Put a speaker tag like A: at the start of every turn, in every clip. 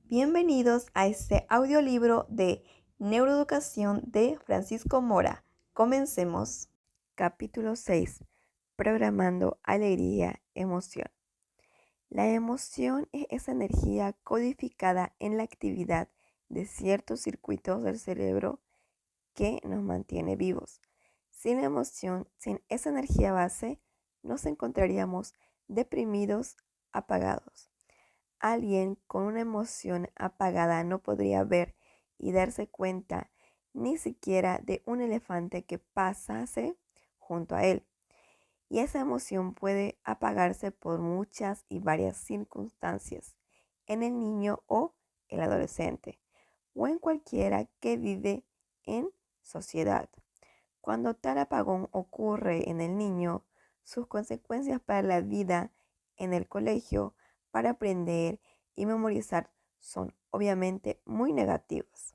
A: Bienvenidos a este audiolibro de Neuroeducación de Francisco Mora. Comencemos. Capítulo 6. Programando alegría, emoción. La emoción es esa energía codificada en la actividad de ciertos circuitos del cerebro que nos mantiene vivos. Sin emoción, sin esa energía base, nos encontraríamos deprimidos, apagados. Alguien con una emoción apagada no podría ver y darse cuenta ni siquiera de un elefante que pasase junto a él. Y esa emoción puede apagarse por muchas y varias circunstancias en el niño o el adolescente, o en cualquiera que vive en sociedad. Cuando tal apagón ocurre en el niño, sus consecuencias para la vida en el colegio, para aprender y memorizar son obviamente muy negativas.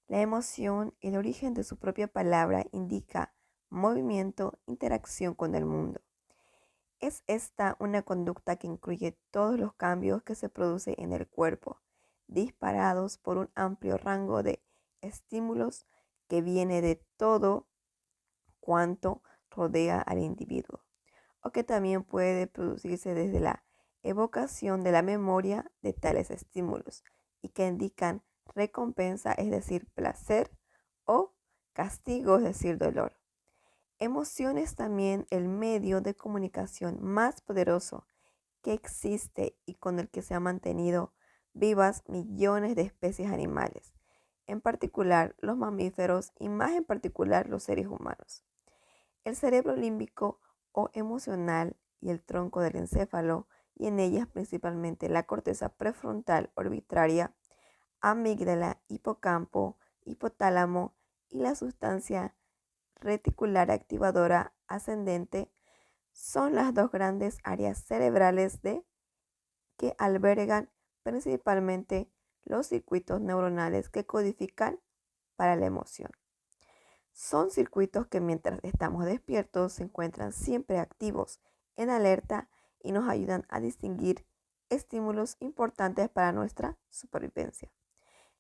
A: La emoción, el origen de su propia palabra, indica movimiento, interacción con el mundo. Es esta una conducta que incluye todos los cambios que se producen en el cuerpo, disparados por un amplio rango de estímulos que viene de todo cuanto rodea al individuo, o que también puede producirse desde la evocación de la memoria de tales estímulos y que indican recompensa, es decir, placer, o castigo, es decir, dolor. Emoción es también el medio de comunicación más poderoso que existe y con el que se han mantenido vivas millones de especies animales, en particular los mamíferos y más en particular los seres humanos. El cerebro límbico o emocional y el tronco del encéfalo, y en ellas principalmente la corteza prefrontal orbitaria, amígdala, hipocampo, hipotálamo y la sustancia reticular activadora ascendente, son las dos grandes áreas cerebrales que albergan principalmente los circuitos neuronales que codifican para la emoción. Son circuitos que mientras estamos despiertos se encuentran siempre activos, en alerta y nos ayudan a distinguir estímulos importantes para nuestra supervivencia.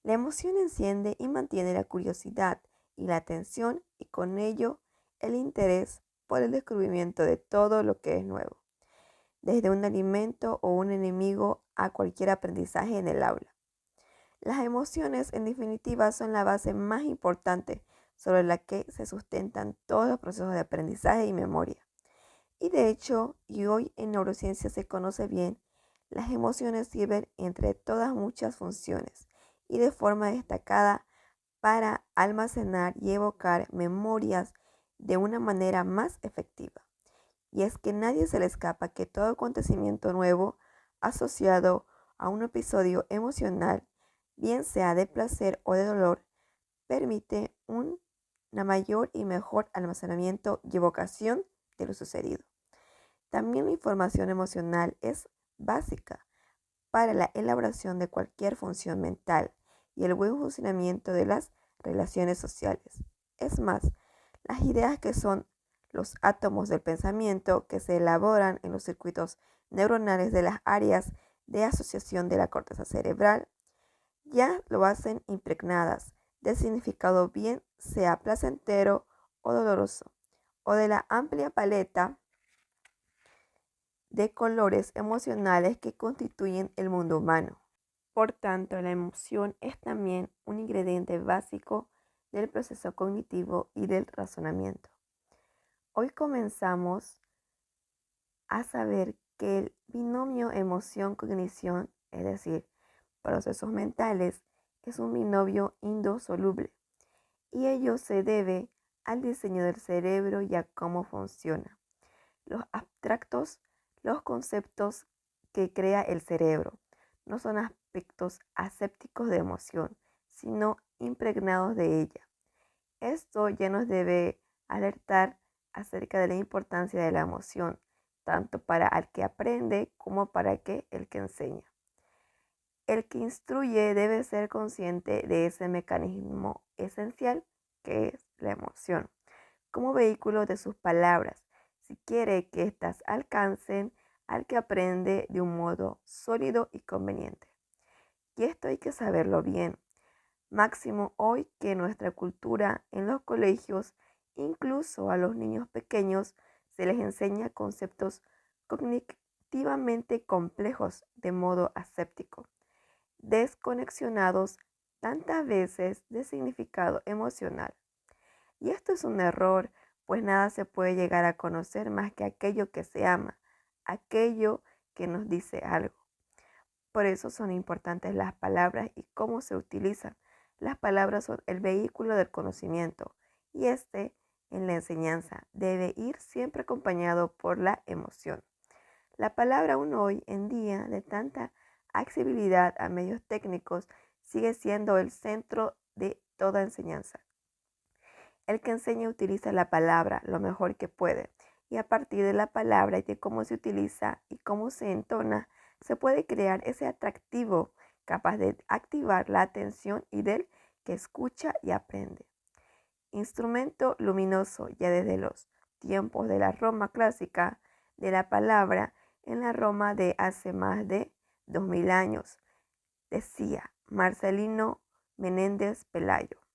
A: La emoción enciende y mantiene la curiosidad y la atención y con ello el interés por el descubrimiento de todo lo que es nuevo, desde un alimento o un enemigo a cualquier aprendizaje en el aula. Las emociones, en definitiva, son la base más importante sobre la que se sustentan todos los procesos de aprendizaje y memoria. Y de hecho, y hoy en neurociencia se conoce bien, las emociones sirven entre todas muchas funciones y de forma destacada para almacenar y evocar memorias de una manera más efectiva. Y es que nadie se le escapa que todo acontecimiento nuevo asociado a un episodio emocional, bien sea de placer o de dolor, permite una mayor y mejor almacenamiento y evocación de lo sucedido. También la información emocional es básica para la elaboración de cualquier función mental y el buen funcionamiento de las relaciones sociales. Es más, las ideas, que son los átomos del pensamiento que se elaboran en los circuitos neuronales de las áreas de asociación de la corteza cerebral, ya lo hacen impregnadas del significado, bien sea placentero o doloroso, o de la amplia paleta de colores emocionales que constituyen el mundo humano. Por tanto, la emoción es también un ingrediente básico del proceso cognitivo y del razonamiento. Hoy comenzamos a saber que el binomio emoción-cognición, es decir, procesos mentales, es un binomio indisoluble, y ello se debe al diseño del cerebro y a cómo funciona. Los abstractos, los conceptos que crea el cerebro, no son aspectos asépticos de emoción, sino impregnados de ella. Esto ya nos debe alertar acerca de la importancia de la emoción, tanto para el que aprende como para el que enseña. El que instruye debe ser consciente de ese mecanismo esencial que es la emoción, como vehículo de sus palabras, si quiere que éstas alcancen al que aprende de un modo sólido y conveniente. Y esto hay que saberlo bien. Máximo hoy que en nuestra cultura, en los colegios, incluso a los niños pequeños, se les enseña conceptos cognitivamente complejos de modo aséptico, desconexionados tantas veces de significado emocional. Y esto es un error, pues nada se puede llegar a conocer más que aquello que se ama, aquello que nos dice algo. Por eso son importantes las palabras y cómo se utilizan. Las palabras son el vehículo del conocimiento y en la enseñanza, debe ir siempre acompañado por la emoción. La palabra aún hoy en día, de tanta accesibilidad a medios técnicos, sigue siendo el centro de toda enseñanza. El que enseña utiliza la palabra lo mejor que puede y a partir de la palabra y de cómo se utiliza y cómo se entona, se puede crear ese atractivo capaz de activar la atención y del que escucha y aprende. Instrumento luminoso ya desde los tiempos de la Roma clásica, de la palabra en la Roma de hace más de 2000 años, decía Marcelino Menéndez Pelayo.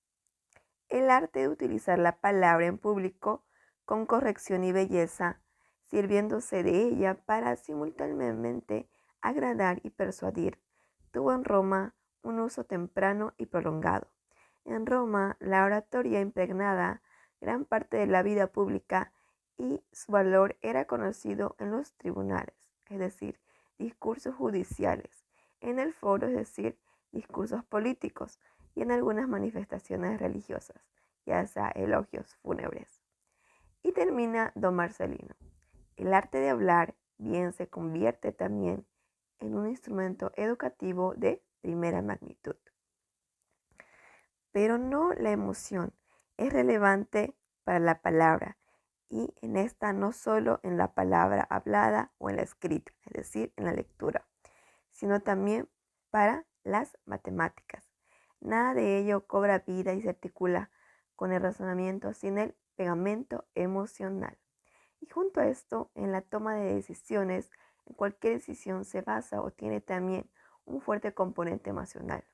A: El arte de utilizar la palabra en público con corrección y belleza, sirviéndose de ella para simultáneamente agradar y persuadir, tuvo en Roma un uso temprano y prolongado. En Roma, la oratoria impregnaba gran parte de la vida pública y su valor era conocido en los tribunales, es decir, discursos judiciales, en el foro, es decir, discursos políticos, y en algunas manifestaciones religiosas, ya sea elogios fúnebres. Y termina don Marcelino. El arte de hablar bien se convierte también en un instrumento educativo de primera magnitud. Pero no la emoción es relevante para la palabra y en esta no solo en la palabra hablada o en la escrita, es decir, en la lectura, sino también para las matemáticas. Nada de ello cobra vida y se articula con el razonamiento sin el pegamento emocional. Y junto a esto, en la toma de decisiones, en cualquier decisión se basa o tiene también un fuerte componente emocional.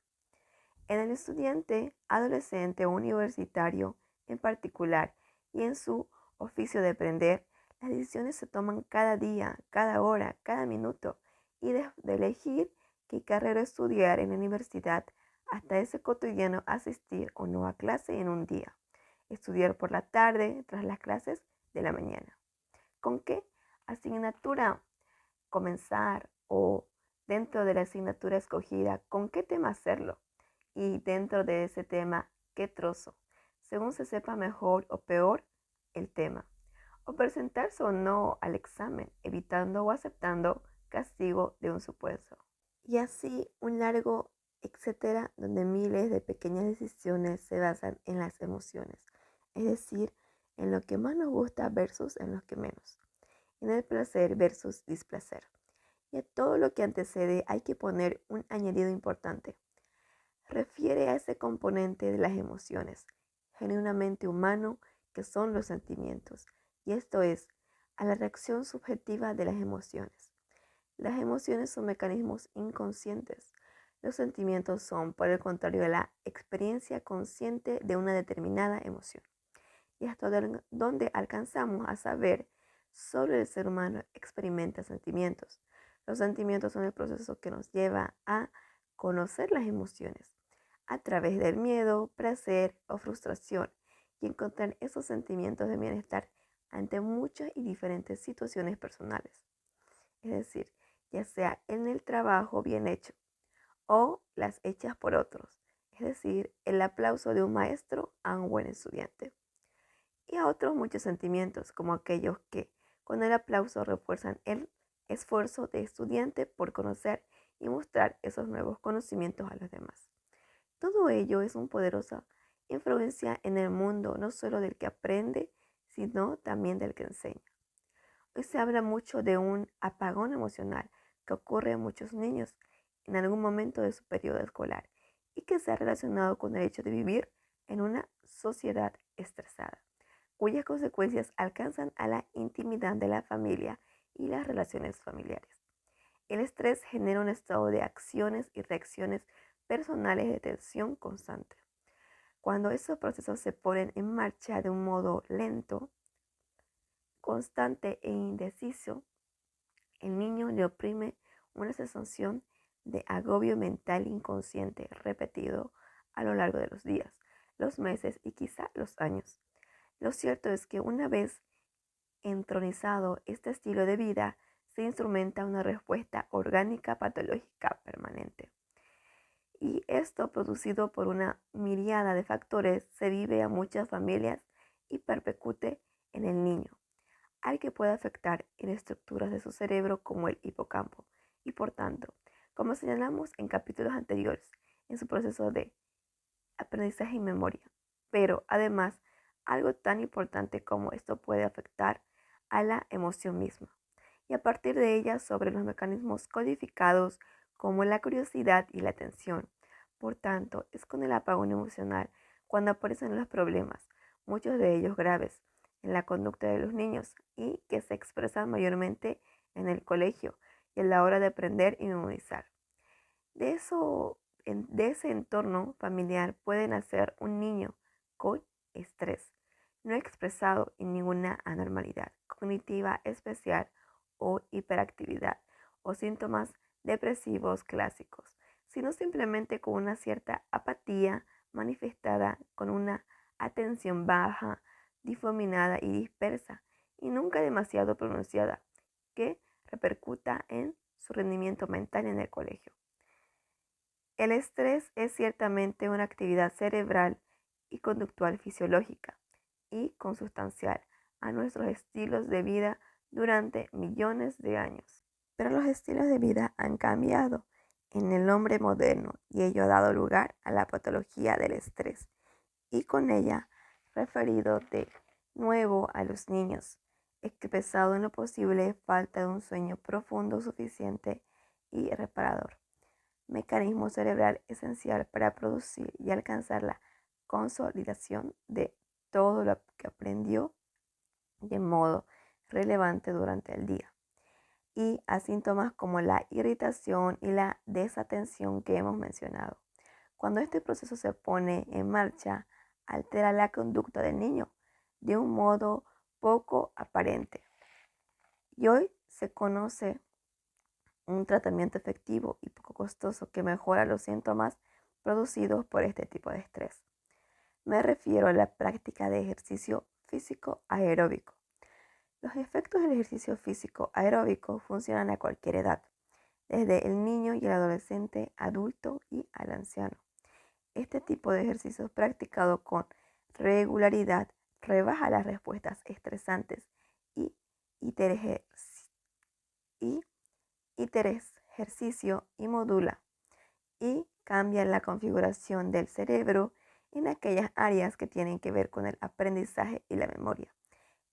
A: En el estudiante, adolescente o universitario en particular y en su oficio de aprender, las decisiones se toman cada día, cada hora, cada minuto y de elegir qué carrera estudiar en la universidad hasta ese cotidiano asistir o no a clase en un día, estudiar por la tarde tras las clases de la mañana. ¿Con qué asignatura comenzar o dentro de la asignatura escogida, con qué tema hacerlo? Y dentro de ese tema, qué trozo, según se sepa mejor o peor el tema. O presentarse o no al examen, evitando o aceptando castigo de un supuesto. Y así un largo etcétera, donde miles de pequeñas decisiones se basan en las emociones, es decir, en lo que más nos gusta versus en lo que menos, en el placer versus displacer. Y a todo lo que antecede hay que poner un añadido importante. Refiere a ese componente de las emociones, genuinamente humano, que son los sentimientos, y esto es, a la reacción subjetiva de las emociones. Las emociones son mecanismos inconscientes. Los sentimientos son, por el contrario, la experiencia consciente de una determinada emoción. Y hasta donde alcanzamos a saber, solo el ser humano experimenta sentimientos. Los sentimientos son el proceso que nos lleva a conocer las emociones a través del miedo, placer o frustración y encontrar esos sentimientos de bienestar ante muchas y diferentes situaciones personales. Es decir, ya sea en el trabajo bien hecho o las hechas por otros, es decir, el aplauso de un maestro a un buen estudiante. Y a otros muchos sentimientos, como aquellos que con el aplauso refuerzan el esfuerzo de estudiante por conocer y mostrar esos nuevos conocimientos a los demás. Todo ello es una poderosa influencia en el mundo, no solo del que aprende, sino también del que enseña. Hoy se habla mucho de un apagón emocional que ocurre a muchos niños en algún momento de su periodo escolar y que se ha relacionado con el hecho de vivir en una sociedad estresada, cuyas consecuencias alcanzan a la intimidad de la familia y las relaciones familiares. El estrés genera un estado de acciones y reacciones personales de tensión constante. Cuando esos procesos se ponen en marcha de un modo lento, constante e indeciso, el niño le oprime una sensación de agobio mental inconsciente repetido a lo largo de los días, los meses y quizá los años. Lo cierto es que una vez entronizado este estilo de vida, se instrumenta una respuesta orgánica patológica permanente. Y esto, producido por una miríada de factores, se vive a muchas familias y percute en el niño, al que puede afectar en estructuras de su cerebro como el hipocampo, y por tanto, como señalamos en capítulos anteriores, en su proceso de aprendizaje y memoria. Pero además, algo tan importante como esto puede afectar a la emoción misma, y a partir de ella sobre los mecanismos codificados como la curiosidad y la atención. Por tanto, es con el apagón emocional cuando aparecen los problemas, muchos de ellos graves, en la conducta de los niños y que se expresan mayormente en el colegio y a la hora de aprender y memorizar. De eso, de ese entorno familiar puede nacer un niño con estrés, no expresado en ninguna anormalidad cognitiva especial o hiperactividad o síntomas depresivos clásicos, sino simplemente con una cierta apatía manifestada con una atención baja, difuminada y dispersa, y nunca demasiado pronunciada, que repercuta en su rendimiento mental en el colegio. El estrés es ciertamente una actividad cerebral y conductual fisiológica y consustancial a nuestros estilos de vida durante millones de años. Pero los estilos de vida han cambiado en el hombre moderno y ello ha dado lugar a la patología del estrés y con ella referido de nuevo a los niños, expresado en lo posible falta de un sueño profundo, suficiente y reparador, mecanismo cerebral esencial para producir y alcanzar la consolidación de todo lo que aprendió de modo relevante durante el día, y a síntomas como la irritación y la desatención que hemos mencionado. Cuando este proceso se pone en marcha, altera la conducta del niño de un modo poco aparente. Y hoy se conoce un tratamiento efectivo y poco costoso que mejora los síntomas producidos por este tipo de estrés. Me refiero a la práctica de ejercicio físico aeróbico. Los efectos del ejercicio físico aeróbico funcionan a cualquier edad, desde el niño y el adolescente, adulto y al anciano. Este tipo de ejercicios practicado con regularidad rebaja las respuestas estresantes y ejercicio y modula y cambia la configuración del cerebro en aquellas áreas que tienen que ver con el aprendizaje y la memoria.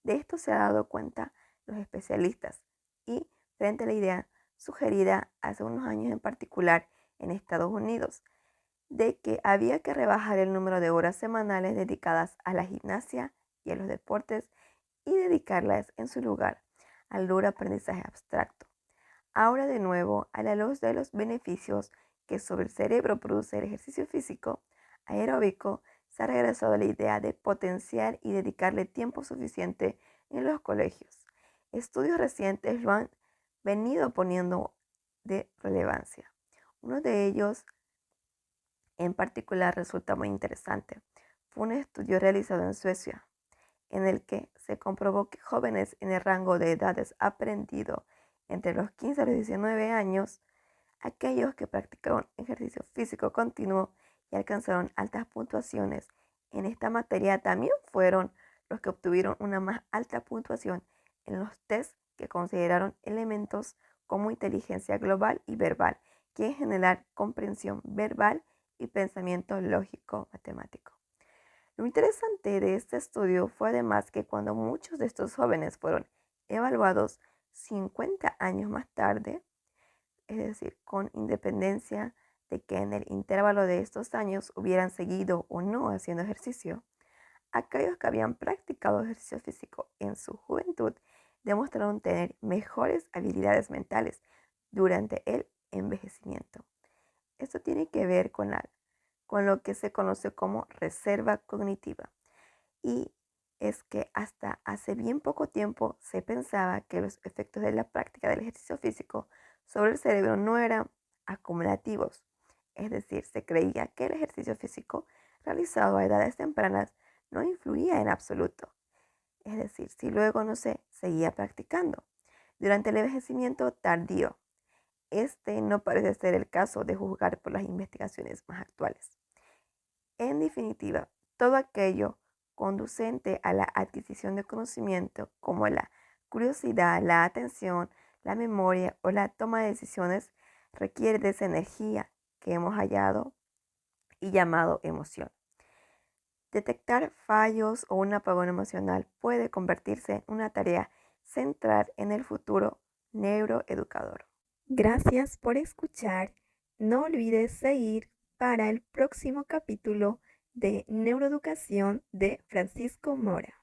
A: De esto se ha dado cuenta los especialistas y frente a la idea sugerida hace unos años en particular en Estados Unidos de que había que rebajar el número de horas semanales dedicadas a la gimnasia y a los deportes y dedicarlas en su lugar al duro aprendizaje abstracto. Ahora de nuevo, a la luz de los beneficios que sobre el cerebro produce el ejercicio físico aeróbico, se ha regresado a la idea de potenciar y dedicarle tiempo suficiente en los colegios. Estudios recientes lo han venido poniendo de relevancia. Uno de ellos en particular resulta muy interesante. Fue un estudio realizado en Suecia, en el que se comprobó que jóvenes en el rango de edades aprendido entre los 15 a los 19 años, aquellos que practicaron ejercicio físico continuo y alcanzaron altas puntuaciones en esta materia también fueron los que obtuvieron una más alta puntuación en los tests que consideraron elementos como inteligencia global y verbal, que es generar comprensión verbal y pensamiento lógico matemático. Lo interesante de este estudio fue además que cuando muchos de estos jóvenes fueron evaluados 50 años más tarde, es decir, con independencia de que en el intervalo de estos años hubieran seguido o no haciendo ejercicio, aquellos que habían practicado ejercicio físico en su juventud demostraron tener mejores habilidades mentales durante el envejecimiento. Esto tiene que ver con lo que se conoce como reserva cognitiva. Y es que hasta hace bien poco tiempo se pensaba que los efectos de la práctica del ejercicio físico sobre el cerebro no eran acumulativos. Es decir, se creía que el ejercicio físico realizado a edades tempranas no influía en absoluto. Es decir, si luego no se seguía practicando durante el envejecimiento tardío. Este no parece ser el caso de juzgar por las investigaciones más actuales. En definitiva, todo aquello conducente a la adquisición de conocimiento, como la curiosidad, la atención, la memoria o la toma de decisiones, requiere de esa energía que hemos hallado y llamado emoción. Detectar fallos o un apagón emocional puede convertirse en una tarea central en el futuro neuroeducador. Gracias por escuchar. No olvides seguir para el próximo capítulo de Neuroeducación de Francisco Mora.